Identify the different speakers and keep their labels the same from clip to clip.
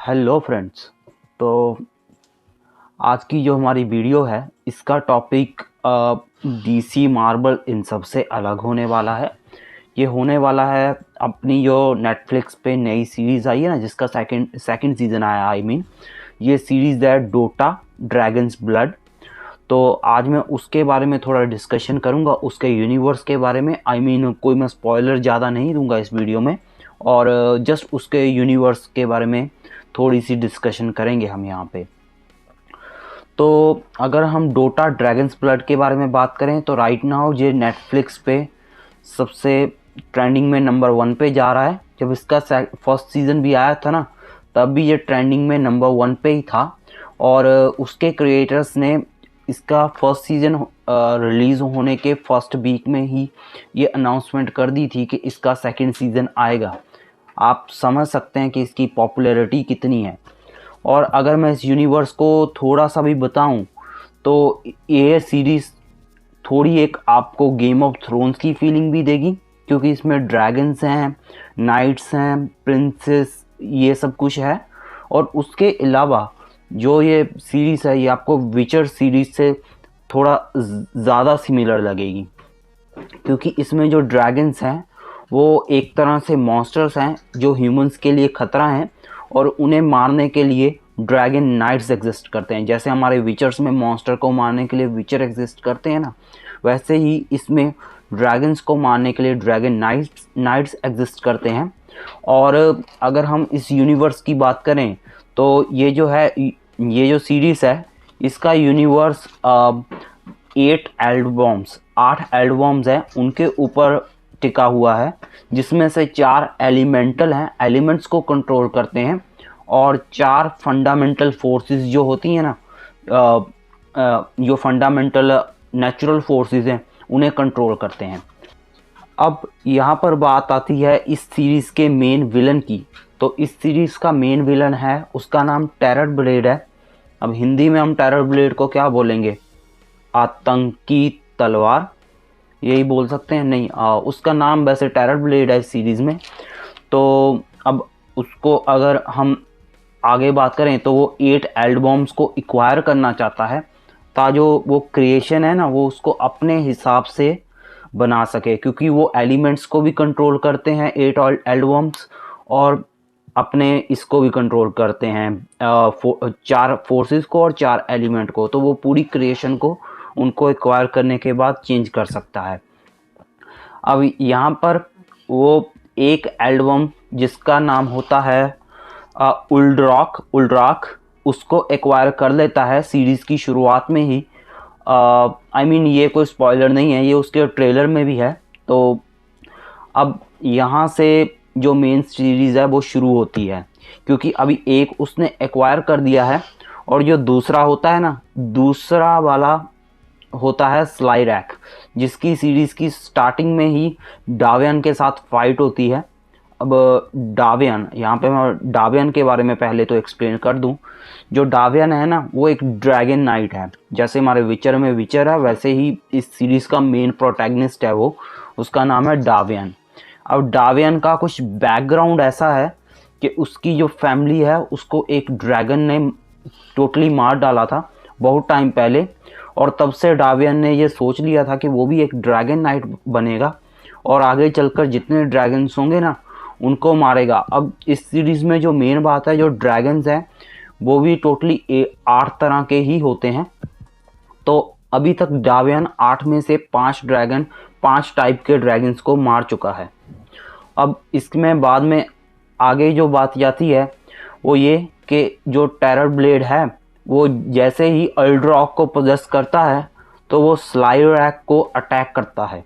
Speaker 1: Hello friends. तो आज की जो हमारी वीडियो है इसका टॉपिक डीसी मार्वल इन सब से अलग होने वाला है। ये होने वाला है अपनी जो नेटफ्लिक्स पे नई सीरीज़ आई है ना, जिसका सेकंड सीज़न आया। ये सीरीज़ है डोटा ड्रैगन्स ब्लड। तो आज मैं उसके बारे में थोड़ा डिस्कशन करूंगा, उसके यूनिवर्स के बारे में। कोई मैं स्पॉइलर ज़्यादा नहीं दूंगा इस वीडियो में, और जस्ट उसके यूनिवर्स के बारे में थोड़ी सी डिस्कशन करेंगे हम यहाँ पे। तो अगर हम डोटा ड्रैगन्स ब्लड के बारे में बात करें तो राइट नाउ ये नेटफ्लिक्स पे सबसे ट्रेंडिंग में नंबर 1 पे जा रहा है। जब इसका फर्स्ट सीज़न भी आया था ना, तब भी ये ट्रेंडिंग में नंबर 1 पे ही था। और उसके क्रिएटर्स ने इसका फर्स्ट सीज़न रिलीज़ होने के फर्स्ट वीक में ही ये अनाउंसमेंट कर दी थी कि इसका सेकंड सीज़न आएगा। आप समझ सकते हैं कि इसकी पॉपुलैरिटी कितनी है। और अगर मैं इस यूनिवर्स को थोड़ा सा भी बताऊं तो ये सीरीज़ थोड़ी एक आपको गेम ऑफ थ्रोन्स की फीलिंग भी देगी, क्योंकि इसमें ड्रैगन्स हैं, नाइट्स हैं, प्रिंसेस, ये सब कुछ है। और उसके अलावा जो ये सीरीज़ है ये आपको विचर सीरीज़ से थोड़ा ज़्यादा सिमिलर लगेगी, क्योंकि इसमें जो ड्रैगन्स हैं वो एक तरह से मॉन्स्टर्स हैं जो ह्यूमंस के लिए ख़तरा हैं, और उन्हें मारने के लिए ड्रैगन नाइट्स एग्जिस्ट करते हैं। जैसे हमारे विचर्स में मॉन्स्टर को मारने के लिए विचर एग्जिस्ट करते हैं ना, वैसे ही इसमें ड्रैगन्स को मारने के लिए ड्रैगन नाइट्स एग्जिस्ट करते हैं। और अगर हम इस यूनिवर्स की बात करें तो ये जो सीरीज़ है इसका यूनिवर्स 8 एल्डवॉर्म्स हैं, उनके ऊपर टिका हुआ है, जिसमें से 4 एलिमेंटल हैं, एलिमेंट्स को कंट्रोल करते हैं, और 4 फंडामेंटल फोर्सेस जो होती हैं ना, जो फंडामेंटल नेचुरल फोर्सेस हैं उन्हें कंट्रोल करते हैं। अब यहाँ पर बात आती है इस सीरीज़ के मेन विलन की। तो इस सीरीज़ का मेन विलन है, उसका नाम टेरर ब्लेड है। अब हिंदी में हम टेरर ब्लेड को क्या बोलेंगे? आतंकी तलवार, यही बोल सकते हैं। नहीं, उसका नाम वैसे टेरर ब्लेड है इस सीरीज़ में। तो अब उसको अगर हम आगे बात करें तो वो 8 एल्डबॉम्स को एक्वायर करना चाहता है, ताकि जो वो क्रिएशन है ना वो उसको अपने हिसाब से बना सके, क्योंकि वो एलिमेंट्स को भी कंट्रोल करते हैं 8 एल्डबॉम्स, और अपने इसको भी कंट्रोल करते हैं 4 फोर्सेस को और 4 एलिमेंट को। तो वो पूरी क्रिएशन को उनको एक्वायर करने के बाद चेंज कर सकता है। अब यहाँ पर वो एक एल्बम जिसका नाम होता है उल्ड्राक, उसको एक्वायर कर लेता है सीरीज़ की शुरुआत में ही। ये कोई स्पॉइलर नहीं है, ये उसके ट्रेलर में भी है। तो अब यहाँ से जो मेन सीरीज़ है वो शुरू होती है, क्योंकि अभी एक उसने एक्वायर कर दिया है, और जो दूसरा होता है ना, दूसरा वाला होता है स्लाइरैक, जिसकी सीरीज़ की स्टार्टिंग में ही डावियन के साथ फाइट होती है। अब डावियन, यहाँ पे मैं डावियन के बारे में पहले तो एक्सप्लेन कर दूं। जो डावियन है ना वो एक ड्रैगन नाइट है। जैसे हमारे विचर में विचर है, वैसे ही इस सीरीज़ का मेन प्रोटैगनिस्ट है वो, उसका नाम है डावियन। अब डावियन का कुछ बैकग्राउंड ऐसा है कि उसकी जो फैमिली है उसको एक ड्रैगन ने टोटली मार डाला था बहुत टाइम पहले, और तब से डावियन ने ये सोच लिया था कि वो भी एक ड्रैगन नाइट बनेगा, और आगे चलकर जितने ड्रैगन्स होंगे ना उनको मारेगा। अब इस सीरीज़ में जो मेन बात है, जो ड्रैगन्स हैं वो भी टोटली 8 तरह के ही होते हैं। तो अभी तक डावियन 8 में से 5 टाइप के ड्रैगन्स को मार चुका है। अब इसमें बाद में आगे जो बात जाती है वो ये कि जो टेरर ब्लेड है वो जैसे ही अल्ड्रॉक को पोजेस करता है तो वो स्लाइरैक को अटैक करता है।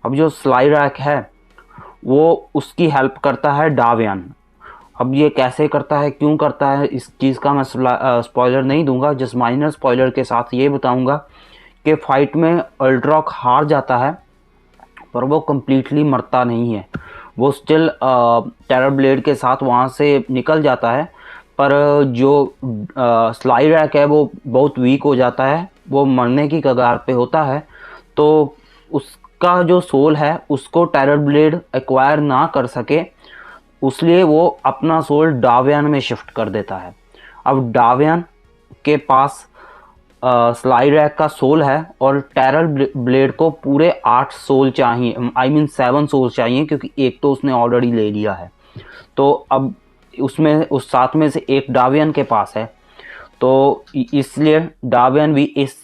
Speaker 1: अब जो स्लाइरैक है वो उसकी हेल्प करता है डावियन। अब ये कैसे करता है, क्यों करता है, इस चीज़ का मैं स्पॉइलर नहीं दूंगा, जस्ट माइनर स्पॉइलर के साथ ये बताऊंगा कि फाइट में अल्ड्रॉक हार जाता है, पर वो कम्प्लीटली मरता नहीं है। वो स्टिल टेरर ब्लेड के साथ वहाँ से निकल जाता है, पर जो स्लाइरैक है वो बहुत वीक हो जाता है, वो मरने की कगार पे होता है। तो उसका जो सोल है उसको टेरर ब्लेड एक्वायर ना कर सके, उसलिए वो अपना सोल डावियन में शिफ्ट कर देता है। अब डावियन के पास स्लाइरैक का सोल है और टेरर ब्लेड को पूरे 8 सोल चाहिए, आई मीन 7 सोल चाहिए, क्योंकि एक तो उसने ऑलरेडी ले लिया है। तो अब उसमें उस 7 में से एक डावियन के पास है, तो इसलिए डावियन भी इस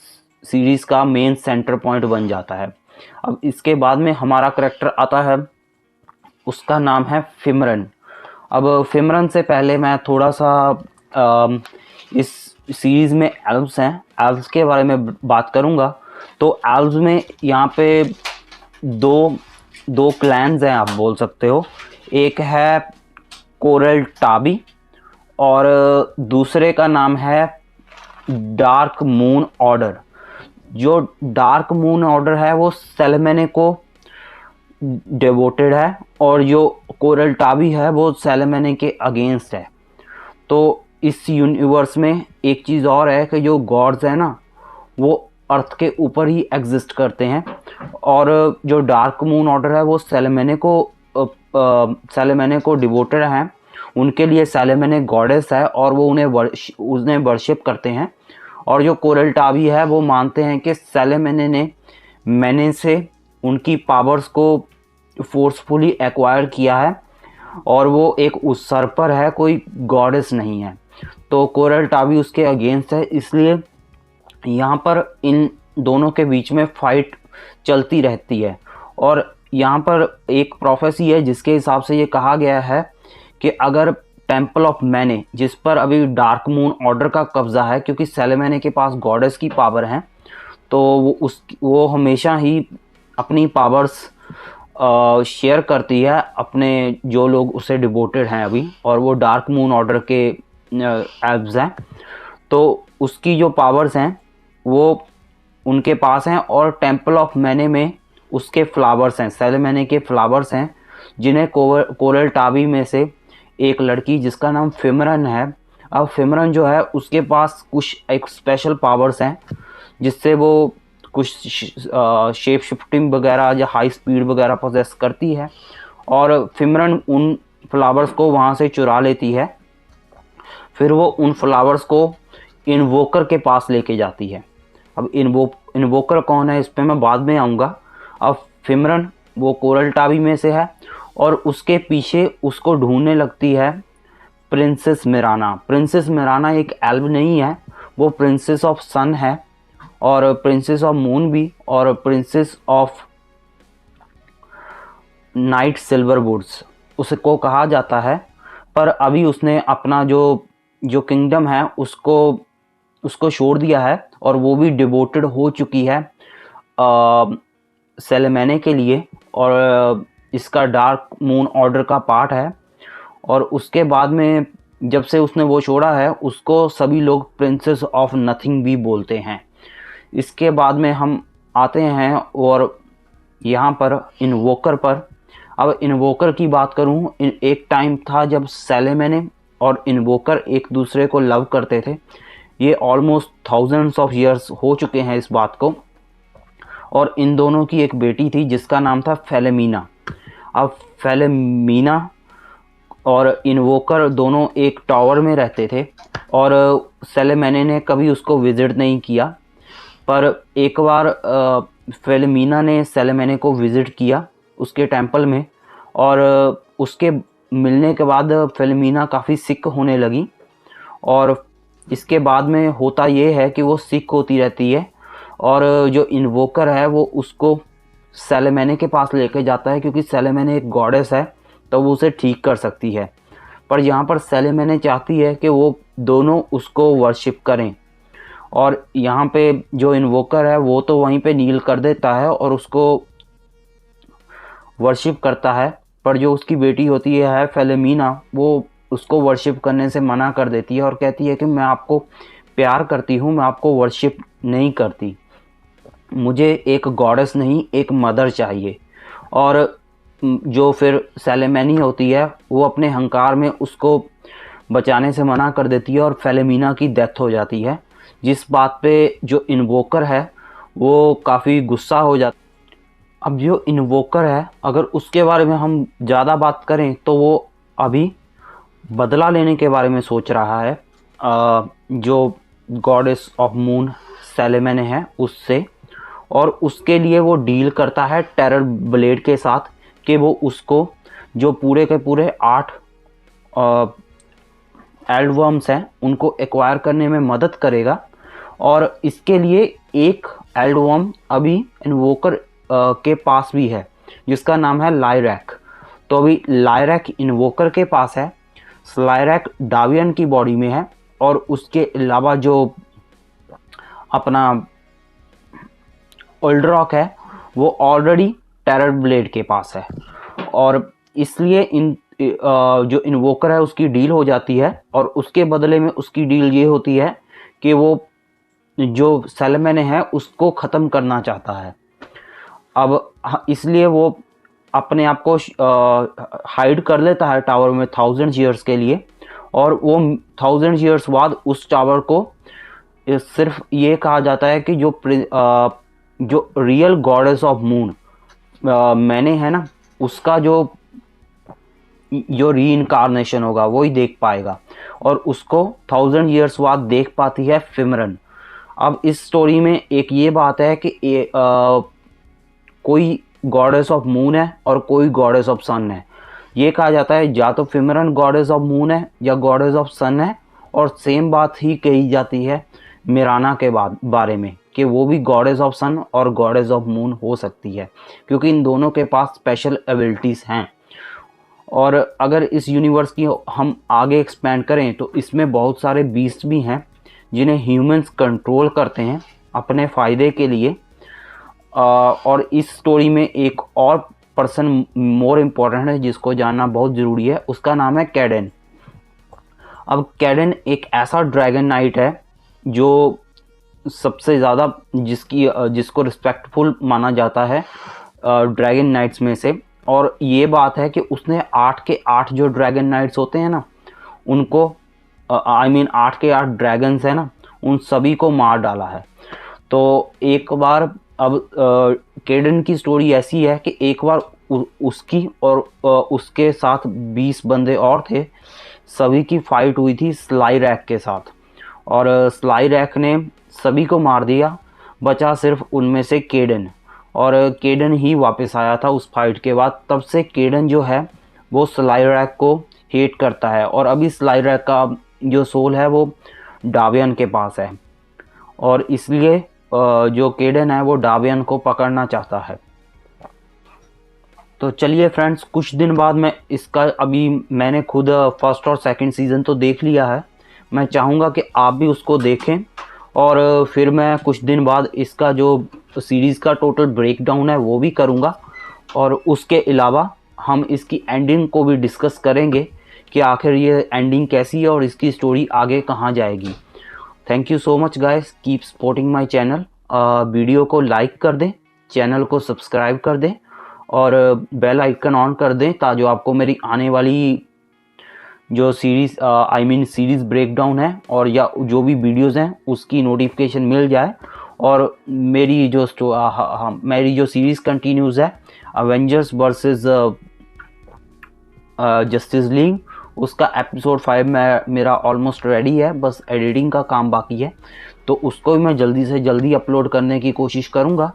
Speaker 1: सीरीज़ का मेन सेंटर पॉइंट बन जाता है। अब इसके बाद में हमारा करेक्टर आता है, उसका नाम है फिमरन। अब फिमरन से पहले मैं थोड़ा सा इस सीरीज़ में एल्व्स हैं, एल्व्स के बारे में बात करूंगा। तो एल्व्स में यहाँ पे दो क्लैन्स हैं, आप बोल सकते हो। एक है कोरल टाबी और दूसरे का नाम है डार्क मून ऑर्डर। जो डार्क मून ऑर्डर है वो सेलेमेने को डिवोटेड है और जो कोरल टाबी है वो सेलेमेने के अगेंस्ट है। तो इस यूनिवर्स में एक चीज़ और है कि जो गॉड्स हैं ना, वो अर्थ के ऊपर ही एग्जिस्ट करते हैं, और जो डार्क मून ऑर्डर है वो सेलेमेने को डिवोटेड हैं। उनके लिए सेलेमेने गॉडेस है और वो उन्हें वर्शिप करते हैं। और जो कोरल टाबी है वो मानते हैं कि सेलेमेने ने मैने से उनकी पावर्स को फोर्सफुली एक्वायर किया है और वो एक उसरपर है, कोई गॉडेस नहीं है। तो कोरल टाबी उसके अगेंस्ट है, इसलिए यहाँ पर इन दोनों के बीच में फाइट चलती रहती है। और यहाँ पर एक प्रोफेसी है जिसके हिसाब से ये कहा गया है कि अगर टेम्पल ऑफ मैने, जिस पर अभी डार्क मून ऑर्डर का कब्जा है, क्योंकि सेलेमेने के पास गॉडेस की पावर है, तो वो हमेशा ही अपनी पावर्स शेयर करती है अपने जो लोग उसे डिवोटेड हैं अभी, और वो डार्क मून ऑर्डर के एल्व्स हैं। तो उसकी जो पावर्स हैं वो उनके पास हैं, और टेम्पल ऑफ मैने में उसके फ्लावर्स हैं, सेलेमेने के फ्लावर्स हैं, जिन्हें कोरल टाबी में से एक लड़की जिसका नाम फिमरन है। अब फिमरन जो है उसके पास कुछ एक स्पेशल पावर्स हैं जिससे वो कुछ शेप शिफ्टिंग वगैरह या हाई स्पीड वगैरह पोजेस करती है, और फिमरन उन फ्लावर्स को वहाँ से चुरा लेती है। फिर वो उन फ्लावर्स को इन्वोकर के पास लेके जाती है। अब इन्वोकर कौन है इस पर मैं बाद में आऊँगा। अब फिमरन वो कोरल टाबी में से है और उसके पीछे उसको ढूंढने लगती है प्रिंसेस मिराना। प्रिंसेस मिराना एक एल्व नहीं है, वो प्रिंसेस ऑफ सन है और प्रिंसेस ऑफ मून भी, और princess of night silver woods उसको कहा जाता है। पर अभी उसने अपना जो किंगडम है उसको छोड़ दिया है और वो भी डिवोटेड हो चुकी है सेलेमेने के लिए, और इसका डार्क मून ऑर्डर का पार्ट है। और उसके बाद में जब से उसने वो छोड़ा है उसको सभी लोग प्रिंसेस ऑफ नथिंग भी बोलते हैं। इसके बाद में हम आते हैं और यहाँ पर इन्वोकर पर। अब इन्वोकर की बात करूँ, एक टाइम था जब सेलेमेने और इन्वोकर एक दूसरे को लव करते थे। ये ऑलमोस्ट थाउजेंड्स ऑफ ईयर्स हो चुके हैं इस बात को। और इन दोनों की एक बेटी थी जिसका नाम था फेलेमीना। अब फेलेमीना और इन्वोकर दोनों एक टावर में रहते थे और सेलेमेने ने कभी उसको विज़िट नहीं किया। पर एक बार फेलेमीना ने सेलेमेने को विज़िट किया उसके टेंपल में, और उसके मिलने के बाद फेलेमीना काफ़ी सिक होने लगी। और इसके बाद में होता ये है कि वो सिक होती रहती है और जो इन्वोकर है वो उसको सेलेमेने के पास लेके जाता है, क्योंकि सेलेमेने एक गॉडेस है तो वो उसे ठीक कर सकती है। पर यहाँ पर सेलेमेने चाहती है कि वो दोनों उसको वर्शिप करें, और यहाँ पे जो इन्वोकर है वो तो वहीं पे नील कर देता है और उसको वर्शिप करता है। पर जो उसकी बेटी होती है फेलेमीना, वो उसको वर्शिप करने से मना कर देती है और कहती है कि मैं आपको प्यार करती हूँ, मैं आपको वर्शिप नहीं करती, मुझे एक गॉडेस नहीं एक मदर चाहिए। और जो फिर सेलेमेनी होती है वो अपने हंकार में उसको बचाने से मना कर देती है और फेलेमीना की डेथ हो जाती है, जिस बात पे जो इन्वोकर है वो काफ़ी गुस्सा हो जाता। अब जो इन्वोकर है अगर उसके बारे में हम ज़्यादा बात करें तो वो अभी बदला लेने के बारे में सोच रहा है जो गॉडेस ऑफ मून सेलेमेने है उससे, और उसके लिए वो डील करता है टेरर ब्लेड के साथ कि वो उसको जो पूरे के पूरे 8 एल्डवर्म्स हैं उनको एक्वायर करने में मदद करेगा। और इसके लिए एक एल्डवर्म अभी इन्वोकर के पास भी है जिसका नाम है लाइरैक। तो अभी लाइरैक इन्वोकर के पास है, स्लाइरैक डावियन की बॉडी में है, और उसके अलावा जो अपना ओल्ड्रॉक है वो ऑलरेडी टेरर ब्लेड के पास है। और इसलिए इन जो इन्वोकर है उसकी डील हो जाती है, और उसके बदले में उसकी डील ये होती है कि वो जो सेलेमेने है उसको ख़त्म करना चाहता है। अब इसलिए वो अपने आप को हाइड कर लेता है टावर में 1000 ईयर्स के लिए, और वो 1000 ईयर्स बाद उस टावर को सिर्फ ये कहा जाता है कि जो रियल गॉडेस ऑफ मून मैंने है ना, उसका जो री इनकारनेशन होगा वो ही देख पाएगा, और उसको 1000 ईयर्स बाद देख पाती है फिमरन। अब इस स्टोरी में एक ये बात है कि कोई गॉडेस ऑफ मून है और कोई गॉडेस ऑफ सन है। ये कहा जाता है या तो फिमरन गॉडेस ऑफ मून है या गॉडेस ऑफ सन है, और सेम बात ही कही जाती है मिराना के बारे में कि वो भी गॉडेस ऑफ सन और गॉडेस ऑफ मून हो सकती है, क्योंकि इन दोनों के पास स्पेशल एबिलिटीज़ हैं। और अगर इस यूनिवर्स की हम आगे एक्सपेंड करें तो इसमें बहुत सारे बीस्ट भी हैं जिन्हें ह्यूमंस कंट्रोल करते हैं अपने फ़ायदे के लिए। और इस स्टोरी में एक और पर्सन मोर इम्पोर्टेंट है जिसको जानना बहुत ज़रूरी है, उसका नाम है कैडेन। अब कैडेन एक ऐसा ड्रैगन नाइट है जो सबसे ज़्यादा जिसको रिस्पेक्टफुल माना जाता है ड्रैगन नाइट्स में से। और ये बात है कि उसने 8 के 8 जो ड्रैगन नाइट्स होते हैं ना उनको 8 के 8 ड्रैगन्स हैं ना, उन सभी को मार डाला है। तो एक बार अब कैडेन की स्टोरी ऐसी है कि एक बार उसकी और उसके साथ 20 बंदे और थे, सभी की फाइट हुई थी स्लाइरैक के साथ, और स्लाइरैक ने सभी को मार दिया, बचा सिर्फ उनमें से कैडेन। और कैडेन ही वापस आया था उस फाइट के बाद। तब से कैडेन जो है वो स्लाइरैक को हेट करता है, और अभी स्लाइरैक का जो सोल है वो डावियन के पास है, और इसलिए जो कैडेन है वो डावियन को पकड़ना चाहता है। तो चलिए फ्रेंड्स, कुछ दिन बाद मैं इसका अभी मैंने खुद फर्स्ट और सेकंड सीज़न तो देख लिया है, मैं चाहूँगा कि आप भी उसको देखें, और फिर मैं कुछ दिन बाद इसका जो सीरीज़ का टोटल ब्रेकडाउन है वो भी करूँगा, और उसके अलावा हम इसकी एंडिंग को भी डिस्कस करेंगे कि आखिर ये एंडिंग कैसी है और इसकी स्टोरी आगे कहाँ जाएगी। Thank you so much guys, keep supporting my channel. Video को लाइक कर दें, चैनल को सब्सक्राइब कर दें, और बेल आइकन ऑन कर दें ताकि आपको मेरी आने वाली जो सीरीज़ सीरीज़ ब्रेकडाउन है और या जो भी वीडियोज़ हैं उसकी नोटिफिकेशन मिल जाए। और मेरी जो सीरीज़ कंटिन्यूज़ है अवेंजर्स वर्सेस जस्टिस लीग, उसका एपिसोड 5 मेरा ऑलमोस्ट रेडी है, बस एडिटिंग का काम बाकी है, तो उसको भी मैं जल्दी से जल्दी अपलोड करने की कोशिश करूँगा।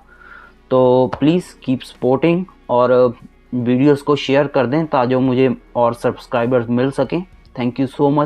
Speaker 1: तो प्लीज़ कीप सपोर्टिंग, और वीडियोस को शेयर कर दें ताकि मुझे और सब्सक्राइबर्स मिल सकें। Thank you so much.